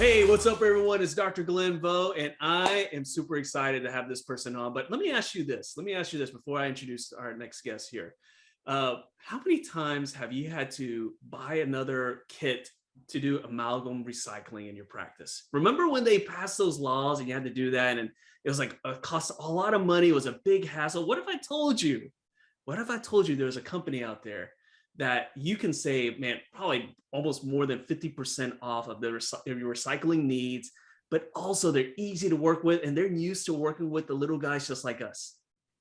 Hey, what's up, everyone? It's Dr. Glenn Vo, and I am super excited to have this person on. But let me ask you this. Before I introduce our next guest here. How many times have you had to buy another kit to do amalgam recycling in your practice? Remember when they passed those laws and you had to do that, and it was like it cost a lot of money. It was a big hassle. What if I told you? What if I told you there's a company out there that you can save, man, probably almost more than 50% off of your recycling needs, but also they're easy to work with and they're used to working with the little guys just like us.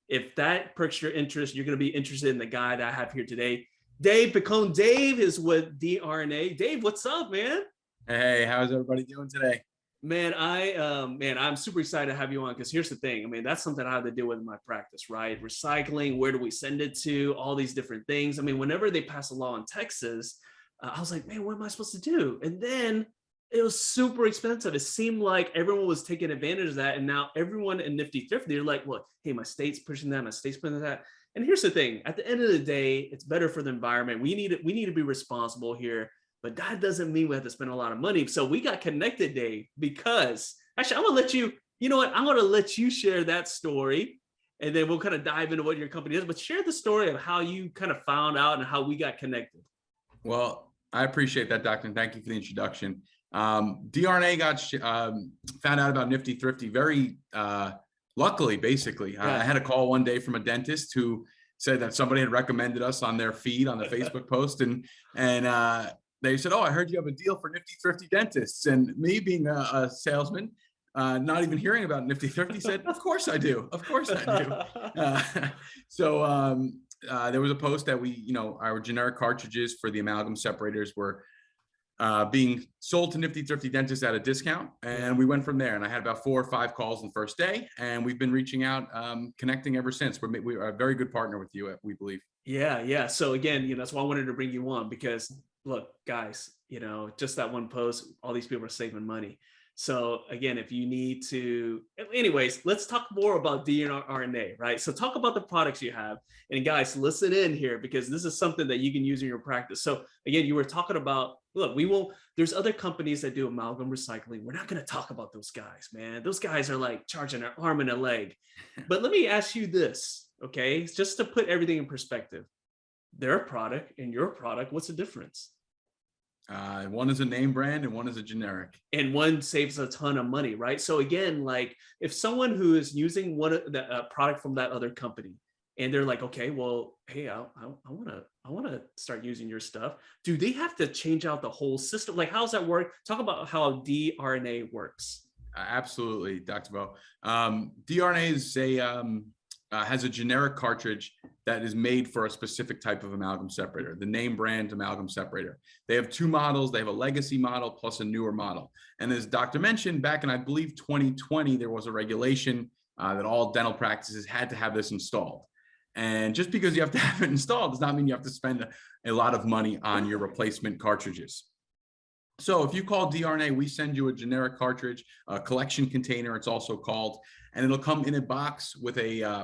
If that perks your interest, you're going to be interested in the guy that I have here today. Dave Picone. Dave is with DRNA. Dave, what's up, man? Hey, how's everybody doing today? Man, I'm super excited to have you on, because here's the thing. I mean, that's something I have to deal with in my practice, right? Recycling, where do we send it to? All these different things. I mean, whenever they pass a law in Texas, I was like, man, what am I supposed to do? And then it was super expensive. It seemed like everyone was taking advantage of that. And now everyone in Nifty Thrifty, they're like, look, hey, my state's pushing that, my state's pushing that. And here's the thing. At the end of the day, it's better for the environment. We need to be responsible here. But that doesn't mean we have to spend a lot of money. So we got connected, Dave, because actually, I'm going to let you, you know what? I'm going to let you share that story, and then we'll kind of dive into what your company is. But share the story of how you kind of found out and how we got connected. Well, I appreciate that, Doctor, and thank you for the introduction. DRNA got found out about Nifty Thrifty very luckily, basically. Yeah. I had a call one day from a dentist who said that somebody had recommended us on their feed on the Facebook post, and they said, oh, I heard you have a deal for Nifty Thrifty dentists. And me being a salesman, not even hearing about Nifty Thrifty, said, of course I do. Of course I do. There was a post that our generic cartridges for the amalgam separators were being sold to Nifty Thrifty dentists at a discount. And we went from there. And I had about 4 or 5 calls in the first day. And we've been reaching out, connecting ever since. We're a very good partner with you, we believe. Yeah. So again, that's why I wanted to bring you on, because look, guys, just that one post, all these people are saving money. So again, if you need to, anyways, let's talk more about DRNA, right? So talk about the products you have, and guys, listen in here, because this is something that you can use in your practice. So again, you were talking about, look, there's other companies that do amalgam recycling. We're not going to talk about those guys, man. Those guys are like charging an arm and a leg. But let me ask you this, okay? Just to put everything in perspective. Their product and your product, what's the difference? One is a name brand and one is a generic. And one saves a ton of money, right? So again, like if someone who is using the product from that other company, and they're like, okay, well, hey, I want to start using your stuff. Do they have to change out the whole system? Like, how's that work? Talk about how DRNA works. Absolutely, Dr. Bo. DRNA is has a generic cartridge that is made for a specific type of amalgam separator, the name brand amalgam separator. They have 2 models. They have a legacy model plus a newer model. And as Doctor mentioned, back in, I believe, 2020, there was a regulation that all dental practices had to have this installed. And just because you have to have it installed does not mean you have to spend a lot of money on your replacement cartridges. So if you call DRNA, we send you a generic cartridge, a collection container, it's also called, and it'll come in a box with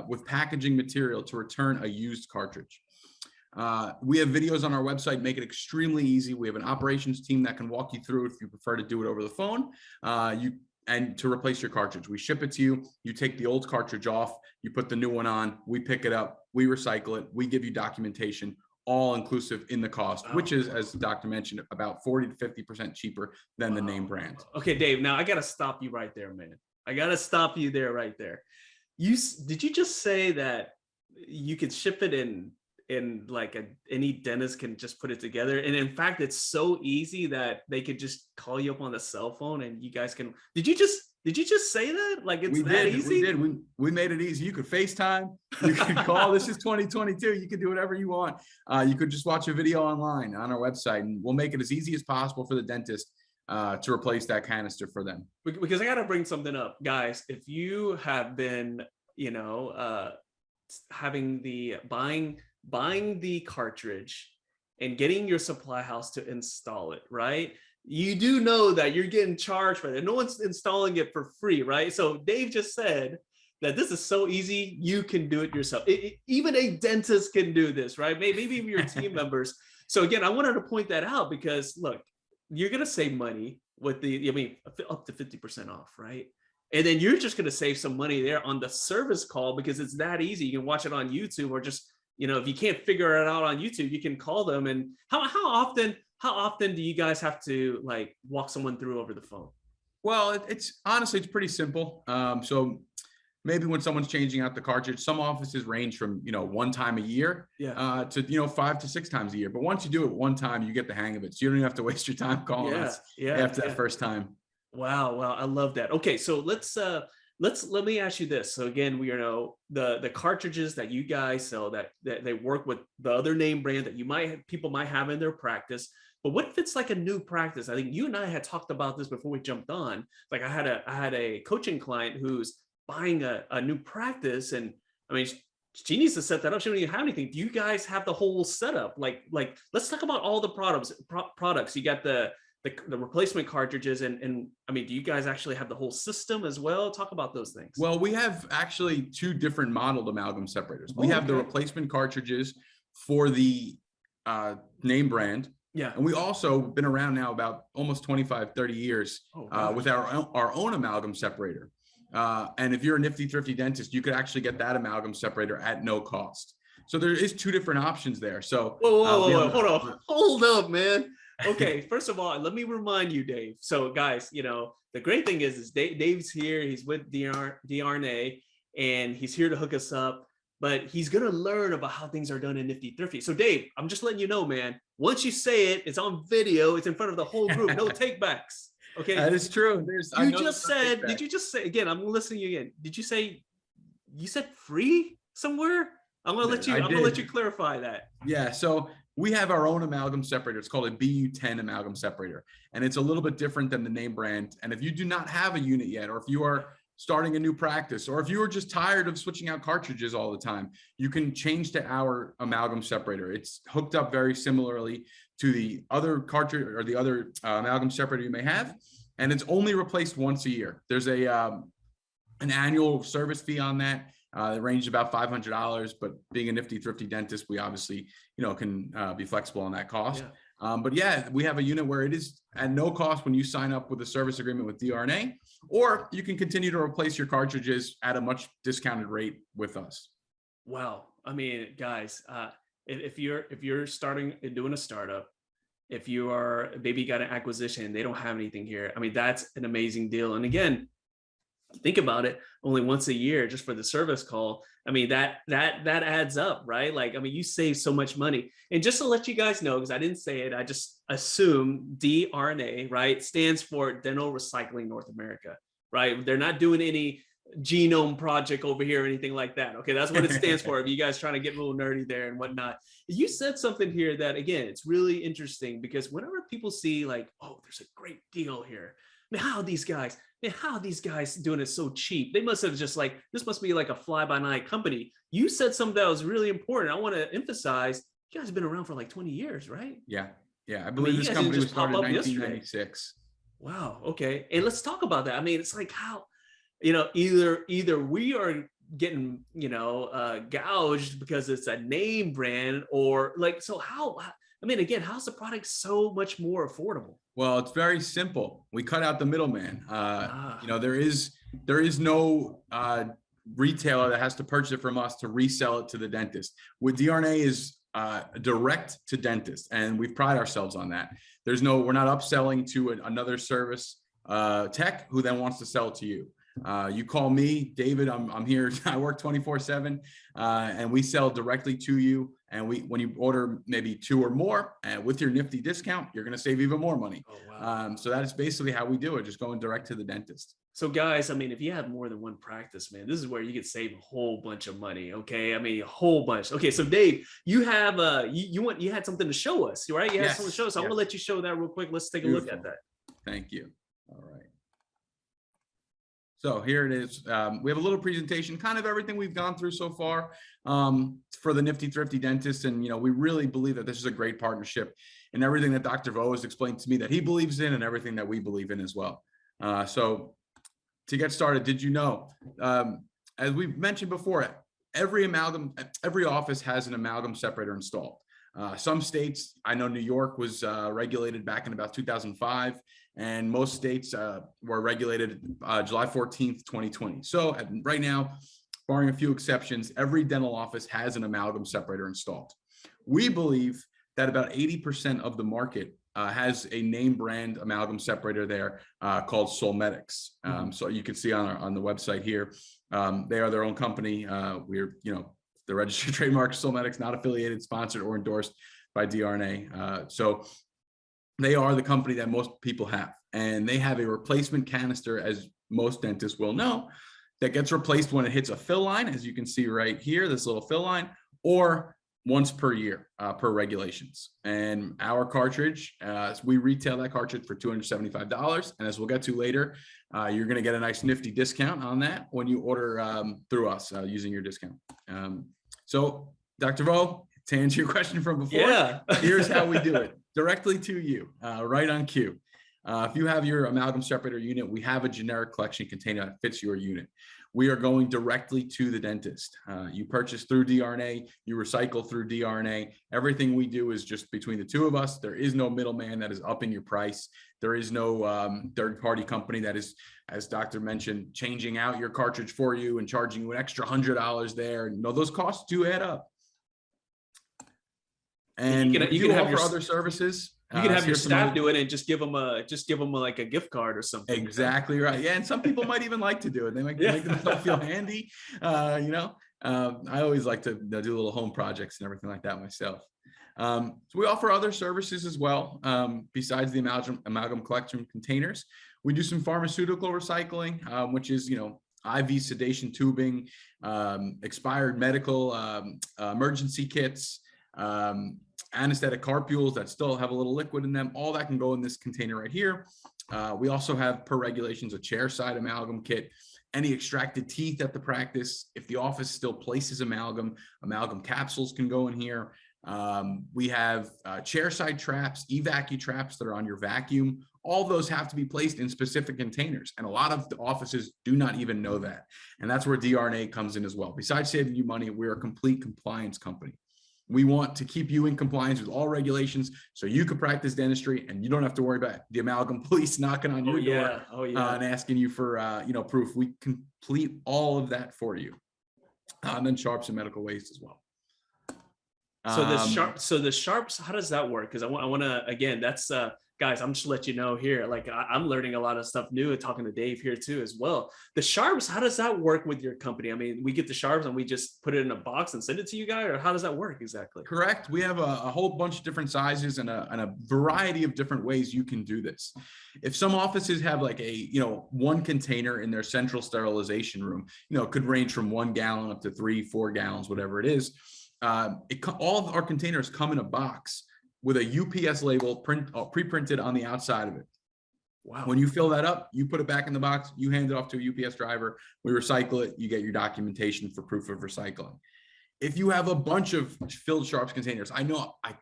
with packaging material to return a used cartridge. We have videos on our website, make it extremely easy. We have an operations team that can walk you through if you prefer to do it over the phone. And to replace your cartridge, we ship it to you. You take the old cartridge off, you put the new one on, we pick it up, we recycle it, we give you documentation, all inclusive in the cost, which is, as the doctor mentioned, about 40 to 50% cheaper than the name brand. Okay, Dave, now I got to stop you right there, man. I got to stop you there right there. Did you just say that you could ship it in like any dentist can just put it together? And in fact, it's so easy that they could just call you up on the cell phone and you guys can, did you just say that? Like it's that easy? We did. We made it easy. You could FaceTime, you could call. This is 2022. You could do whatever you want. You could just watch a video online on our website, and we'll make it as easy as possible for the dentist to replace that canister for them. Because I got to bring something up, guys. If you have been, having the buying the cartridge and getting your supply house to install it, right? You do know that you're getting charged for that. No one's installing it for free, right? So Dave just said that this is so easy, you can do it yourself. Even a dentist can do this, right? Maybe even your team members. So again, I wanted to point that out because look, you're gonna save money with the, I mean, up to 50% off, right? And then you're just gonna save some money there on the service call because it's that easy. You can watch it on YouTube, or just, if you can't figure it out on YouTube, you can call them. And how often do you guys have to like walk someone through over the phone? Well, it's honestly, it's pretty simple. So maybe when someone's changing out the cartridge, some offices range from, one time a year Yeah. to 5 to 6 times a year. But once you do it one time, you get the hang of it. So you don't even have to waste your time calling Yeah. us Yeah. after that Yeah. first time. Wow, wow, I love that. Okay, so let me ask you this. So again, we know the cartridges that you guys sell, that they work with the other name brand that people might have in their practice. But what if it's like a new practice? I think you and I had talked about this before we jumped on. Like I had a coaching client who's buying a new practice, and I mean, she needs to set that up. She don't even have anything. Do you guys have the whole setup? Like let's talk about all the products. You got the replacement cartridges, and I mean, do you guys actually have the whole system as well? Talk about those things. Well, we have actually 2 different modeled amalgam separators. We have the replacement cartridges for the name brand. Yeah. And we also been around now about almost 25, 30 years with our own amalgam separator. And if you're a Nifty Thrifty dentist, you could actually get that amalgam separator at no cost. So there is 2 different options there. So whoa, hold up, man. Okay, first of all, let me remind you, Dave. So guys, the great thing is Dave's here. He's with DRNA, and he's here to hook us up. But he's gonna learn about how things are done in Nifty Thrifty. So Dave, I'm just letting you know, man. Once you say it, it's on video. It's in front of the whole group. No takebacks. Okay. That is true. Did you just say again? I'm listening again. Did you say you said free somewhere? I'm gonna let you clarify that. Yeah. So we have our own amalgam separator. It's called a BU10 amalgam separator, and it's a little bit different than the name brand. And if you do not have a unit yet, or if you are starting a new practice, or if you are just tired of switching out cartridges all the time, you can change to our amalgam separator. It's hooked up very similarly to the other cartridge or the other amalgam separator you may have, and it's only replaced once a year. There's an annual service fee on that. It ranges about $500, but being a Nifty Thrifty dentist, we obviously, can be flexible on that cost. Yeah. But yeah, we have a unit where it is at no cost when you sign up with a service agreement with DRNA, or you can continue to replace your cartridges at a much discounted rate with us. Wow. I mean, guys, if you're starting and doing a startup, if you are maybe got an acquisition, they don't have anything here. I mean, that's an amazing deal. And again, think about it, only once a year just for the service call. I mean, that adds up, right? Like, I mean, you save so much money. And just to let you guys know, because I didn't say it, I just assume DRNA, right, stands for Dental Recycling North America, right? They're not doing any genome project over here or anything like that. Okay, that's what it stands for. If you guys trying to get a little nerdy there and whatnot. You said something here that, again, it's really interesting, because whenever people see like, oh, there's a great deal here, I mean, how are these guys doing it so cheap? They must have just like, this must be like a fly-by-night company. You said something that was really important. I want to emphasize, you guys have been around for like 20 years, right? Yeah. I believe this company was started in 1996. Wow. Okay. And let's talk about that. I mean, it's like how, either we are getting, gouged because it's a name brand, or like, so how, I mean, again, how's the product so much more affordable? Well, it's very simple. We cut out the middleman. There is no retailer that has to purchase it from us to resell it to the dentist. With DRNA is direct to dentist, and we pride ourselves on that. We're not upselling to another service tech who then wants to sell it to you. You call me, David, I'm here. I work 24/7, and we sell directly to you. And when you order maybe 2 or more, and with your Nifty discount, you're going to save even more money. Oh, wow. So that is basically how we do it, just going direct to the dentist. So guys, I mean, if you have more than one practice, man, this is where you could save a whole bunch of money. Okay. I mean, a whole bunch. Okay. So Dave, you have, you had something to show us, right? You had something to show us. So I'm going to let you show that real quick. Let's take a look at that. Thank you. All right. So here it is. We have a little presentation, kind of everything we've gone through so far for the Nifty Thrifty dentist. And, we really believe that this is a great partnership, and everything that Dr. Vo has explained to me that he believes in, and everything that we believe in as well. So to get started, did you know, as we've mentioned before, every office has an amalgam separator installed. Some states, I know New York was regulated back in about 2005, and most states were regulated July 14th, 2020. So right now, barring a few exceptions, every dental office has an amalgam separator installed. We believe that about 80% of the market has a name brand amalgam separator there called Solmedics. So you can see on the website here, they are their own company. We're, the registered trademark Solmedics, not affiliated, sponsored, or endorsed by DRNA. So they are the company that most people have, and they have a replacement canister, as most dentists will know, that gets replaced when it hits a fill line, as you can see right here, this little fill line, or once per year per regulations. And our cartridge, we retail that cartridge for $275. And as we'll get to later, you're going to get a nice nifty discount on that when you order through us using your discount. So Dr. Vo, to answer your question from before, here's how we do it. Directly to you, right on cue. If you have your amalgam separator unit, we have a generic collection container that fits your unit. We are going directly to the dentist. You purchase through DRNA, you recycle through DRNA. Everything we do is just between the two of us. There is no middleman that is upping your price. There is no third-party company that is, as Doctor mentioned, changing out your cartridge for you and charging you an extra $100 there. Those costs do add up. And you can have your other services. You can have your staff do it and just give them like a gift card or something. Exactly right. Yeah, and some people might even like to do it. They might make themselves feel handy. I always like to do little home projects and everything like that myself. So we offer other services as well besides the amalgam collection containers. We do some pharmaceutical recycling, which is IV sedation tubing, expired medical emergency kits. Anesthetic carpules that still have a little liquid in them, all that can go in this container right here. We also have, per regulations, a chair side amalgam kit. Any extracted teeth at the practice, if the office still places amalgam capsules can go in here. We have chair side traps, evacuum traps that are on your vacuum. All those have to be placed in specific containers, and a lot of the offices do not even know that. And that's where DRNA comes in as well. Besides saving you money, we're a complete compliance company. We want to keep you in compliance with all regulations so you can practice dentistry and you don't have to worry about the amalgam police knocking on your door and asking you for proof. We complete all of that for you. And then sharps and medical waste as well. So the sharps, how does that work? Because I want to, again, that's guys, I'm just let you know here, like I'm learning a lot of stuff new and talking to Dave here too as well. The sharps, how does that work with your company? I mean, we get the sharps and we just put it in a box and send it to you guys, or how does that work exactly? Correct. We have a whole bunch of different sizes and a variety of different ways you can do this. If some offices have like one container in their central sterilization room, it could range from 1 gallon up to 3-4 gallons, whatever it is. All of our containers come in a box with a UPS label pre-printed on the outside of it. Wow. When you fill that up, you put it back in the box, you hand it off to a UPS driver, we recycle it, you get your documentation for proof of recycling. If you have a bunch of filled sharps containers, I know I've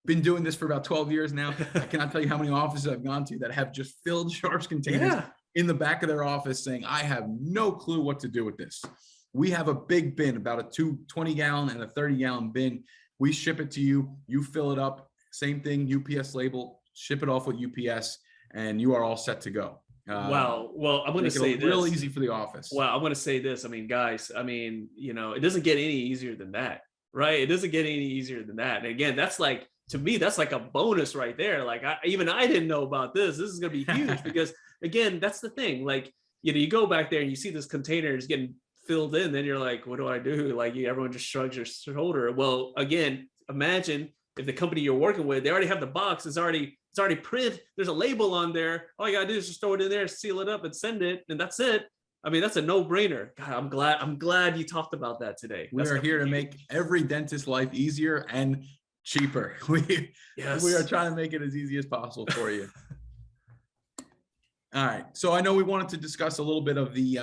been doing this for about 12 years now. I cannot tell you how many offices I've gone to that have just filled sharps containers in the back of their office saying, I have no clue what to do with this. We have a big bin, about a 20-gallon and a 30-gallon bin. We ship it to you, you fill it up. Same thing, UPS label, ship it off with UPS, and you are all set to go. Wow. Well, I'm going to say this. Real easy for the office. Well, I'm going to say this. I mean, guys, it doesn't get any easier than that, right? It doesn't get any easier than that. And again, that's like, to me, that's like a bonus right there. Like I didn't know about this. This is going to be huge because again, that's the thing. Like, you go back there and you see this container is getting filled in, then you're like, what do I do? Like everyone just shrugs your shoulder. Well, again, imagine if the company you're working with, they already have the box, it's already printed, there's a label on there. All you gotta do is just throw it in there, seal it up and send it, and that's it. I mean, that's a no-brainer. God, I'm glad you talked about that today. We are here to make every dentist's life easier and cheaper. We are trying to make it as easy as possible for you. All right. So I know we wanted to discuss a little bit of the,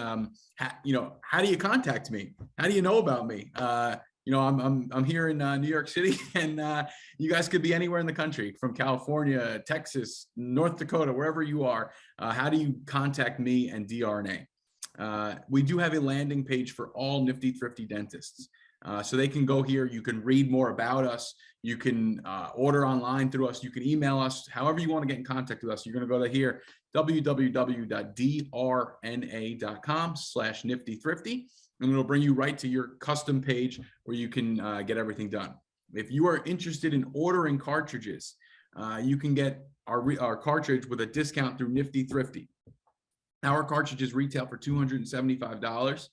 how do you contact me? How do you know about me? I'm here in New York City, and you guys could be anywhere in the country, from California, Texas, North Dakota, wherever you are. How do you contact me and DRNA? We do have a landing page for all Nifty Thrifty dentists. So they can go here. You can read more about us. You can order online through us. You can email us. However you want to get in contact with us, you're going to go to here, www.drna.com/Nifty Thrifty, and it'll bring you right to your custom page where you can get everything done. If you are interested in ordering cartridges, you can get our cartridge with a discount through Nifty Thrifty. Our cartridges retail for $275.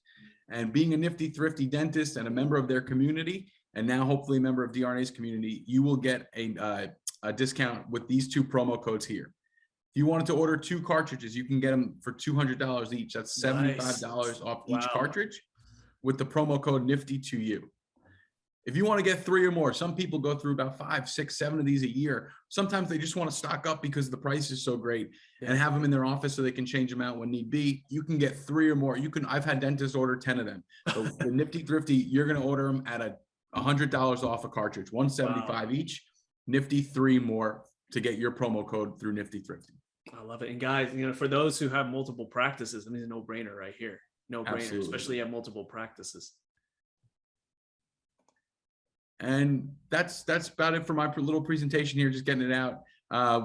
And being a Nifty Thrifty dentist and a member of their community, and now hopefully a member of DRNA's community, you will get a discount with these two promo codes here. If you wanted to order 2 cartridges, you can get them for $200 each. That's $75 off each cartridge with the promo code Nifty2U. If you want to get 3 or more, some people go through about 5, 6, 7 of these a year. Sometimes they just want to stock up because the price is so great and have them in their office so they can change them out when need be. You can get 3 or more. I've had dentists order 10 of them. So the Nifty Thrifty, you're going to order them at $100 off a cartridge, $175 each. Nifty 3 more to get your promo code through Nifty Thrifty. I love it. And guys, for those who have multiple practices, I mean, it's a no-brainer right here. No-brainer, especially at multiple practices. And that's about it for my little presentation here, just getting it out.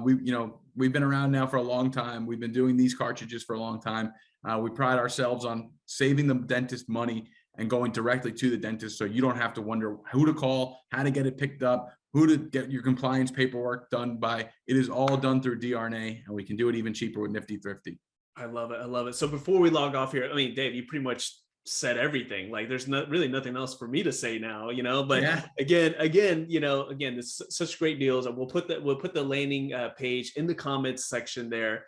We've been around now for a long time. We've been doing these cartridges for a long time. We pride ourselves on saving the dentist money and going directly to the dentist, so you don't have to wonder who to call, how to get it picked up, who to get your compliance paperwork done by. It is all done through DRNA, and we can do it even cheaper with Nifty Thrifty. I love it. I love it. So before we log off here, I mean, Dave, you pretty much said everything. Like, there's really nothing else for me to say now, but again, it's such great deals. And we'll put the landing page in the comments section there.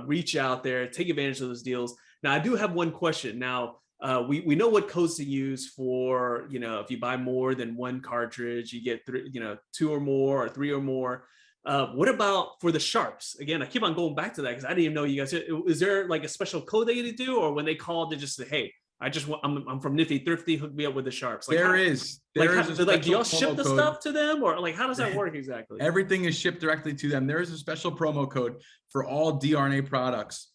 Reach out there, take advantage of those deals. Now, I do have one question. Now, we know what codes to use for, if you buy more than 1 cartridge, you get 2 or more or 3 or more. What about for the sharps? Again, I keep on going back to that because I didn't even know you guys. Is there like a special code they need to do, or when they call, they just say, hey, I'm from Nifty Thrifty, hook me up with the sharps? Like, there is do y'all ship the stuff to them, or like, how does that work exactly? Everything is shipped directly to them. There is a special promo code for all DRNA products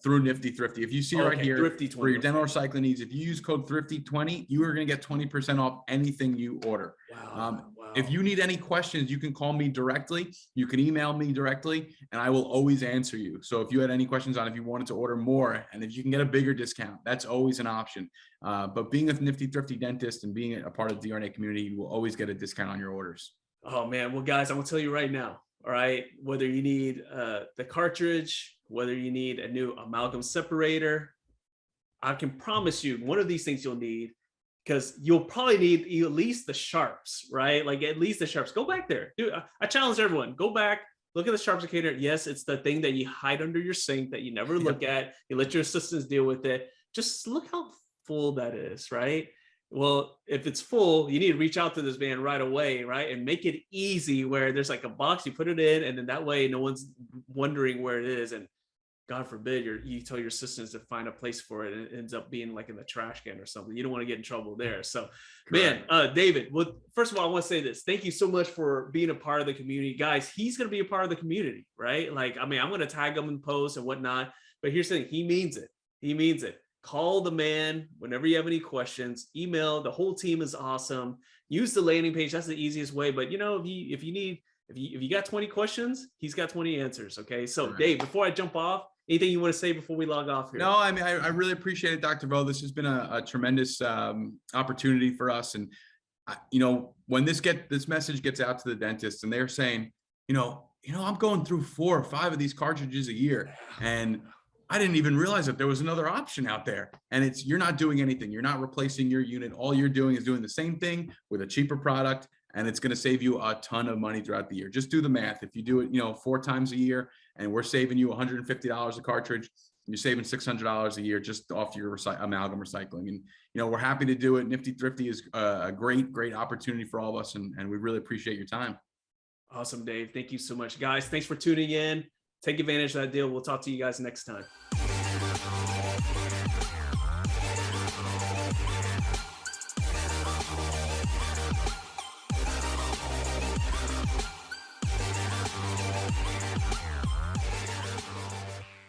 through Nifty Thrifty. If you see right here for your dental recycling needs, if you use code Thrifty20, you are going to get 20% off anything you order. Wow. If you need any questions, you can call me directly. You can email me directly, and I will always answer you. So if you had any questions on if you wanted to order more, and if you can get a bigger discount, that's always an option. But being a Nifty Thrifty dentist and being a part of the DRNA community, you will always get a discount on your orders. Oh man, well guys, I'm gonna tell you right now. All right, whether you need the cartridge, whether you need a new amalgam separator, I can promise you one of these things you'll need, because you'll probably need at least the sharps, right? Like at least the sharps. Go back there. Dude, I challenge everyone. Go back, look at the sharps indicator. Yes, it's the thing that you hide under your sink that you never look at. You let your assistants deal with it. Just look how full that is, right? Well, if it's full, you need to reach out to this man right away, right? And make it easy where there's like a box, you put it in, and then that way no one's wondering where it is. And God forbid you tell your assistants to find a place for it and it ends up being like in the trash can or something. You don't want to get in trouble there. So, man, David, well, first of all, I want to say this. Thank you so much for being a part of the community. Guys, he's going to be a part of the community, right? Like, I mean, I'm going to tag him in posts and whatnot, but here's the thing. He means it. He means it. Call the man whenever you have any questions. Email. The whole team is awesome. Use the landing page. That's the easiest way. But if you got 20 questions, he's got 20 answers. Okay. So Dave, before I jump off, anything you want to say before we log off here? No, I mean, I really appreciate it, Dr. Vo. This has been a tremendous opportunity for us. And, when this message gets out to the dentist and they're saying, I'm going through 4 or 5 of these cartridges a year, and I didn't even realize that there was another option out there. And you're not doing anything. You're not replacing your unit. All you're doing is doing the same thing with a cheaper product, and it's going to save you a ton of money throughout the year. Just do the math. If you do it, 4 times a year, and we're saving you $150 a cartridge, you're saving $600 a year just off your amalgam recycling. And, we're happy to do it. Nifty Thrifty is a great opportunity for all of us. And we really appreciate your time. Awesome, Dave. Thank you so much, guys. Thanks for tuning in. Take advantage of that deal. We'll talk to you guys next time.